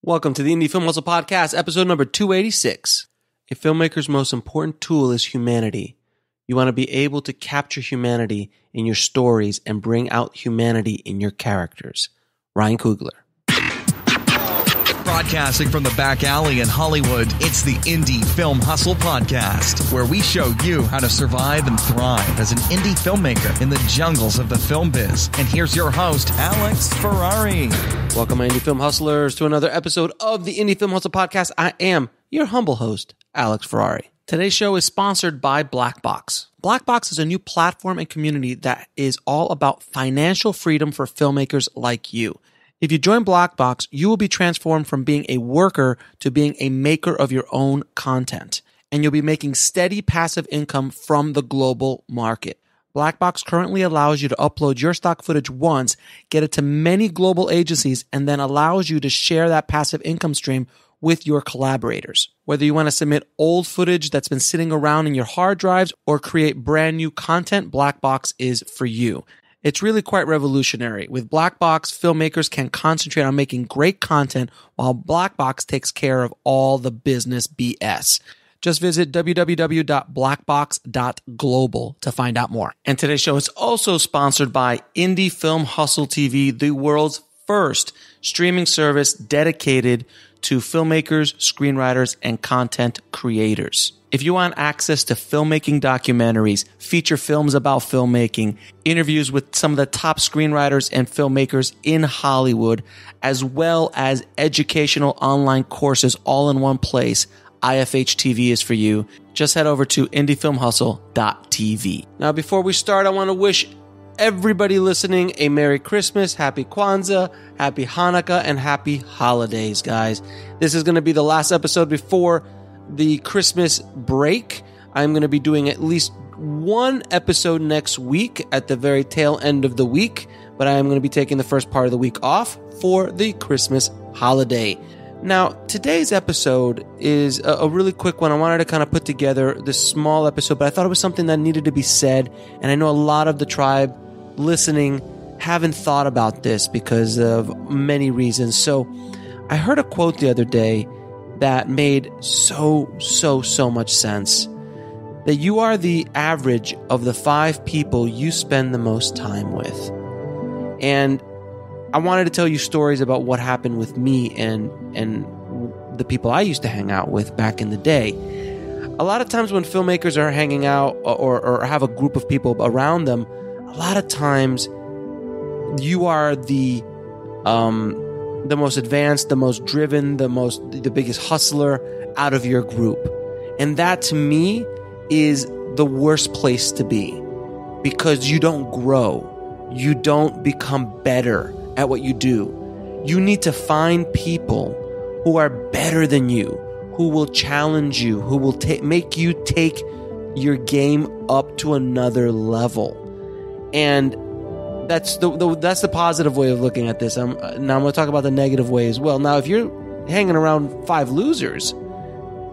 Welcome to the Indie Film Hustle Podcast, episode number 286. A filmmaker's most important tool is humanity. You want to be able to capture humanity in your stories and bring out humanity in your characters. Ryan Coogler. Broadcasting from the back alley in Hollywood, it's the Indie Film Hustle Podcast, where we show you how to survive and thrive as an indie filmmaker in the jungles of the film biz. And here's your host, Alex Ferrari. Welcome, my Indie Film Hustlers, to another episode of the Indie Film Hustle Podcast. I am your humble host, Alex Ferrari. Today's show is sponsored by Blackbox. Blackbox is a new platform and community that is all about financial freedom for filmmakers like you. If you join Blackbox, you will be transformed from being a worker to being a maker of your own content, and you'll be making steady passive income from the global market. Blackbox currently allows you to upload your stock footage once, get it to many global agencies, and then allows you to share that passive income stream with your collaborators. Whether you want to submit old footage that's been sitting around in your hard drives or create brand new content, Blackbox is for you. It's really quite revolutionary. With Blackbox, filmmakers can concentrate on making great content while Blackbox takes care of all the business BS. Just visit www.blackbox.global to find out more. And today's show is also sponsored by Indie Film Hustle TV, the world's first streaming service dedicated to filmmakers, screenwriters, and content creators. If you want access to filmmaking documentaries, feature films about filmmaking, interviews with some of the top screenwriters and filmmakers in Hollywood, as well as educational online courses all in one place, IFH TV is for you. Just head over to indiefilmhustle.tv. Now, before we start, I want to wish everybody listening a Merry Christmas, Happy Kwanzaa, Happy Hanukkah, and Happy Holidays, guys. This is going to be the last episode before the Christmas break. I'm going to be doing at least one episode next week at the very tail end of the week, but I am going to be taking the first part of the week off for the Christmas holiday. Now, today's episode is a really quick one. I wanted to kind of put together this small episode, but I thought it was something that needed to be said, and I know a lot of the tribe listening haven't thought about this because of many reasons. So I heard a quote the other day that made so much sense. That you are the average of the 5 people you spend the most time with. And I wanted to tell you stories about what happened with me and the people I used to hang out with back in the day. A lot of times when filmmakers are hanging out or have a group of people around them, a lot of times you are the most advanced, the most driven, the biggest hustler out of your group. And that to me is the worst place to be, because you don't grow. You don't become better at what you do. You need to find people who are better than you, who will challenge you, who will make you take your game up to another level. And that's the positive way of looking at this. Now I'm going to talk about the negative way as well. Now, if you're hanging around 5 losers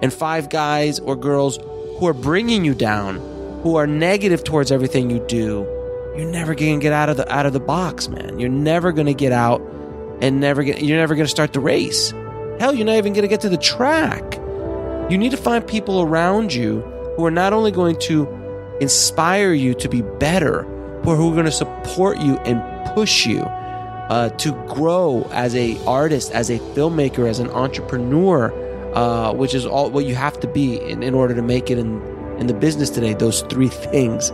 and 5 guys or girls who are bringing you down, who are negative towards everything you do, you're never going to get out of the box, man. You're never going to get out and you're never going to start the race. Hell, you're not even going to get to the track. You need to find people around you who are not only going to inspire you to be better, who are going to support you and push you to grow as a artist, as a filmmaker, as an entrepreneur, which is all what you have to be in order to make it in the business today. Those 3 things,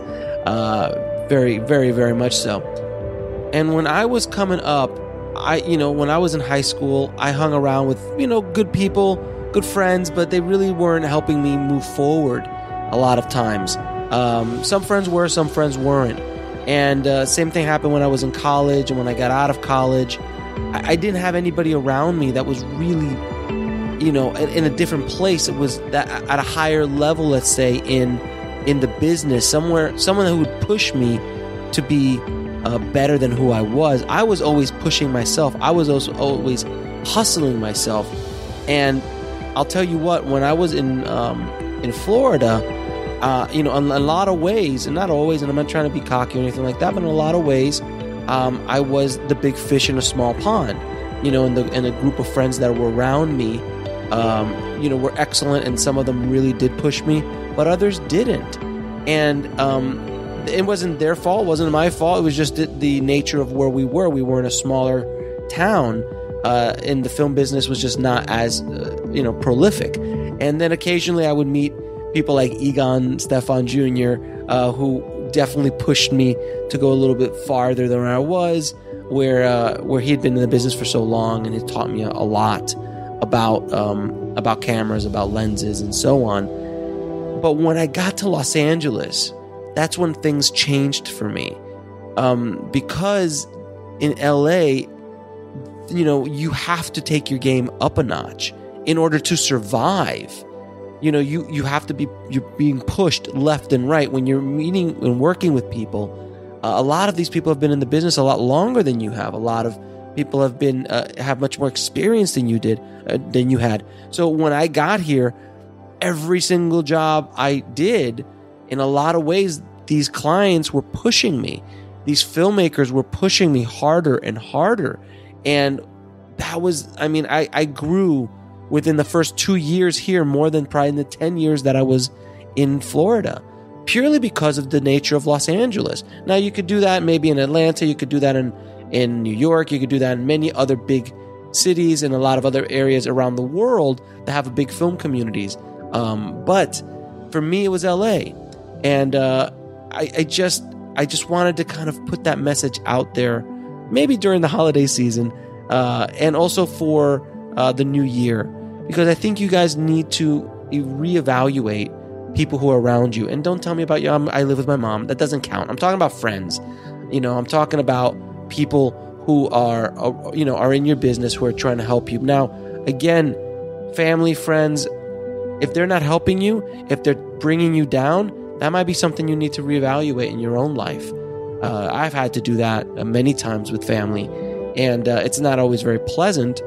very, very, very much so. And when I was coming up, when I was in high school, I hung around with good people, good friends, but they really weren't helping me move forward a lot of times. Some friends were, some friends weren't. And same thing happened when I was in college and when I got out of college. I didn't have anybody around me that was really, in a different place. It was that at a higher level, let's say, in the business, someone who would push me to be better than who I was. I was always pushing myself. I was also always hustling myself. And I'll tell you what, when I was in Florida, in a lot of ways, and not always, and I'm not trying to be cocky or anything like that, but in a lot of ways, I was the big fish in a small pond. and the group of friends that were around me, were excellent, and some of them really did push me, but others didn't. And it wasn't their fault, it wasn't my fault. It was just the nature of where we were. We were in a smaller town, and the film business was just not as, prolific. And then occasionally I would meet people like Egon Stefan Jr., who definitely pushed me to go a little bit farther than I was, where he had been in the business for so long, and it taught me a lot about cameras, about lenses, and so on. But when I got to Los Angeles, that's when things changed for me, because in LA, you have to take your game up a notch in order to survive. You have to you're being pushed left and right when you're meeting and working with people. A lot of these people have been in the business a lot longer than you have. A lot of people have much more experience than you had. So when I got here, every single job I did, in a lot of ways, these clients were pushing me. These filmmakers were pushing me harder and harder. And that was, I grew within the first 2 years here more than probably in the 10 years that I was in Florida, purely because of the nature of Los Angeles. Now, you could do that maybe in Atlanta, you could do that in New York, you could do that in many other big cities and a lot of other areas around the world that have big film communities. But for me, it was LA. And I just wanted to kind of put that message out there, maybe during the holiday season, and also for the new year, because I think you guys need to reevaluate people who are around you. And don't tell me about I live with my mom. That doesn't count. I'm talking about friends. I'm talking about people who are in your business, who are trying to help you. Now, again, family, friends, if they're not helping you, if they're bringing you down, that might be something you need to reevaluate in your own life. I've had to do that many times with family, and it's not always very pleasant,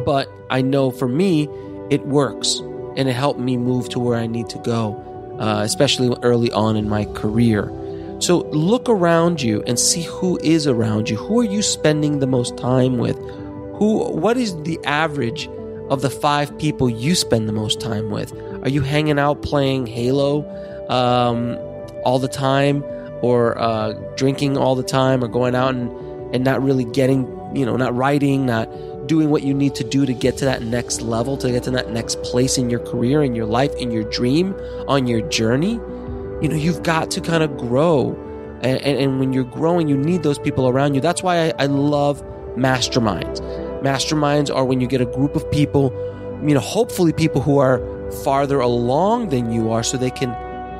but I know for me, it works, and it helped me move to where I need to go, especially early on in my career. So look around you and see who is around you. Who are you spending the most time with? What is the average of the 5 people you spend the most time with? Are you hanging out playing Halo all the time, or drinking all the time, or going out and not really getting, not writing, not doing what you need to do to get to that next level, to get to that next place in your career, in your life, in your dream, on your journey? You've got to kind of grow. And when you're growing, you need those people around you. That's why I love masterminds. Masterminds are when you get a group of people, hopefully people who are farther along than you are, so they can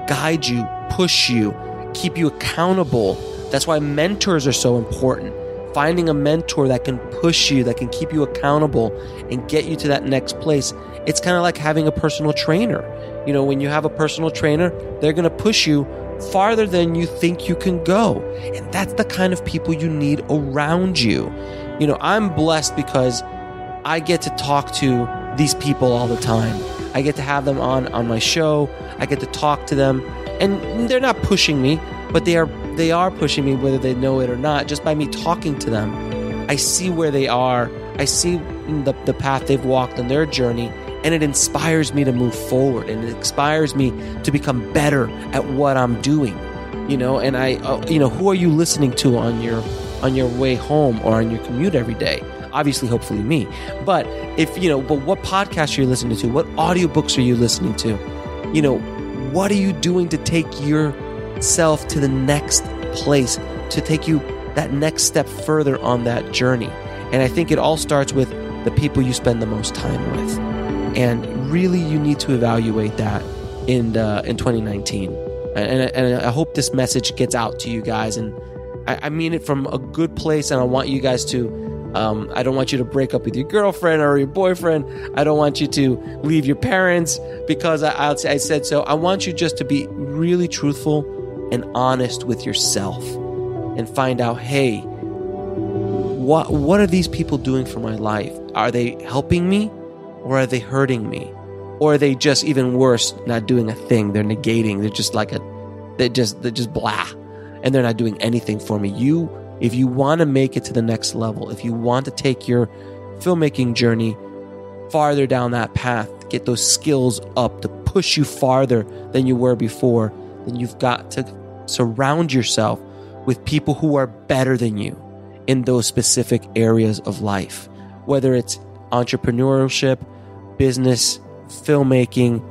guide you, push you, keep you accountable. That's why mentors are so important. Finding a mentor that can push you, that can keep you accountable and get you to that next place. It's kind of like having a personal trainer. When you have a personal trainer, they're going to push you farther than you think you can go. And that's the kind of people you need around you. I'm blessed because I get to talk to these people all the time. I get to have them on my show. I get to talk to them, and they're not pushing me, but they are pushing me, whether they know it or not. Just by me talking to them, I see where they are. I see the path they've walked on their journey, and it inspires me to move forward, and it inspires me to become better at what I'm doing. And who are you listening to on your way home or on your commute every day? Obviously, hopefully me. But but what podcasts are you listening to? What audiobooks are you listening to? What are you doing to take yourself to the next place, to take you that next step further on that journey? And I think it all starts with the people you spend the most time with. And really, you need to evaluate that in 2019. And I hope this message gets out to you guys. And I mean it from a good place. And I want you guys to, I don't want you to break up with your girlfriend or your boyfriend. I don't want you to leave your parents because I said so. I want you just to be really truthful and honest with yourself and find out, hey, what are these people doing for my life? Are they helping me, or are they hurting me? Or are they just, even worse, not doing a thing? They're negating. They're just they're just blah, and they're not doing anything for me. You if you want to make it to the next level, if you want to take your filmmaking journey farther down that path, get those skills up to push you farther than you were before, then you've got to surround yourself with people who are better than you in those specific areas of life, whether it's entrepreneurship, business, filmmaking,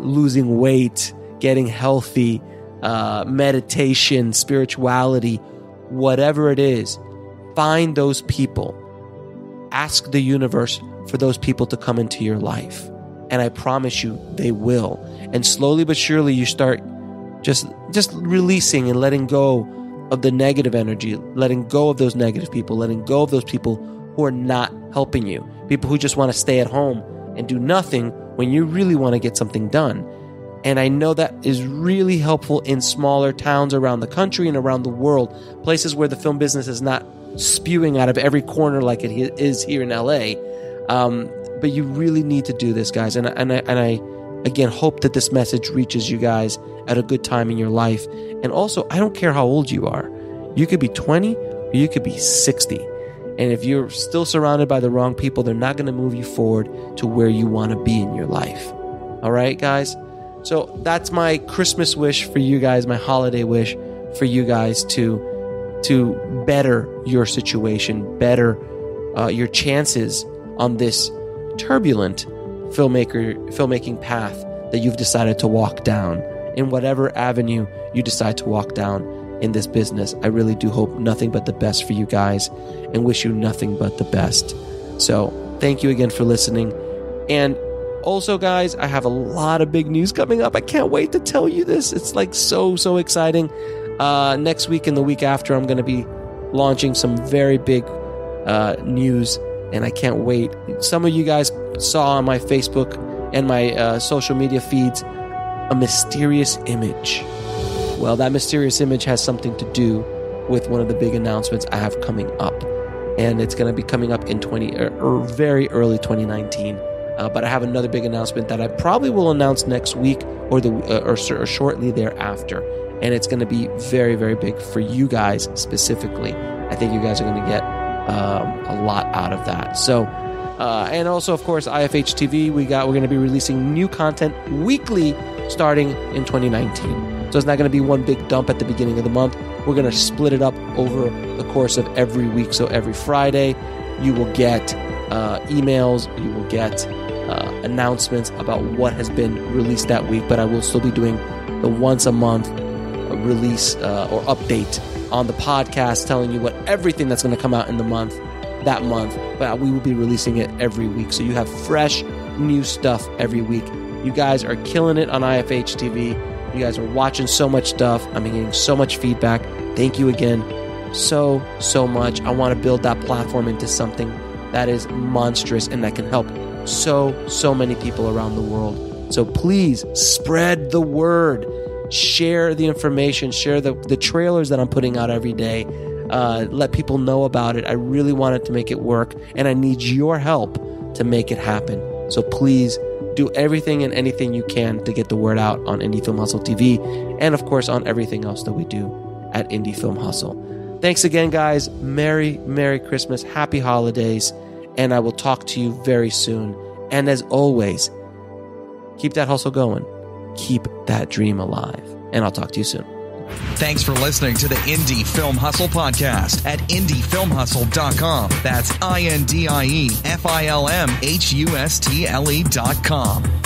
losing weight, getting healthy, meditation, spirituality, whatever it is. Find those people. Ask the universe for those people to come into your life. And I promise you, they will. And slowly but surely, you start just releasing and letting go of the negative energy, letting go of those negative people, letting go of those people who are not helping you, people who just want to stay at home and do nothing when you really want to get something done. And I know that is really helpful in smaller towns around the country and around the world, places where the film business is not spewing out of every corner like it is here in LA. But you really need to do this, guys. And I again hope that this message reaches you guys at a good time in your life. And also, I don't care how old you are. You could be 20 or you could be 60. And if you're still surrounded by the wrong people, they're not going to move you forward to where you want to be in your life. All right, guys? So that's my Christmas wish for you guys, my holiday wish for you guys to better your situation, better your chances on this turbulent filmmaking path that you've decided to walk down. In whatever avenue you decide to walk down in this business, I really do hope nothing but the best for you guys and wish you nothing but the best. So thank you again for listening. And also, guys, I have a lot of big news coming up. I can't wait to tell you this. It's like so exciting. Next week and the week after, I'm going to be launching some very big news, and I can't wait. Some of you guys saw on my Facebook and my social media feeds a mysterious image. Well, that mysterious image has something to do with one of the big announcements I have coming up, and it's going to be coming up in very early 2019. But I have another big announcement that I probably will announce next week or shortly thereafter, and it's going to be very, very big for you guys specifically. I think you guys are going to get a lot out of that. So, and also, of course, IFH TV. We're going to be releasing new content weekly starting in 2019. So it's not going to be one big dump at the beginning of the month. We're going to split it up over the course of every week. So every Friday, you will get emails. You will get announcements about what has been released that week. But I will still be doing the once a month release or update on the podcast, telling you what everything that's going to come out in that month. But we will be releasing it every week. So you have fresh new stuff every week. You guys are killing it on IFH TV. You guys are watching so much stuff. I'm getting so much feedback. Thank you again so much. I want to build that platform into something that is monstrous and that can help so many people around the world. So please spread the word. Share the information. Share the trailers that I'm putting out every day. Let people know about it. I really wanted to make it work, and I need your help to make it happen. So please do everything and anything you can to get the word out on Indie Film Hustle TV, and of course on everything else that we do at Indie Film Hustle. Thanks again, guys. Merry Christmas. Happy holidays. And I will talk to you very soon. And as always, keep that hustle going. Keep that dream alive. And I'll talk to you soon. Thanks for listening to the Indie Film Hustle podcast at indiefilmhustle.com. That's INDIEFILMHUSTLE.com.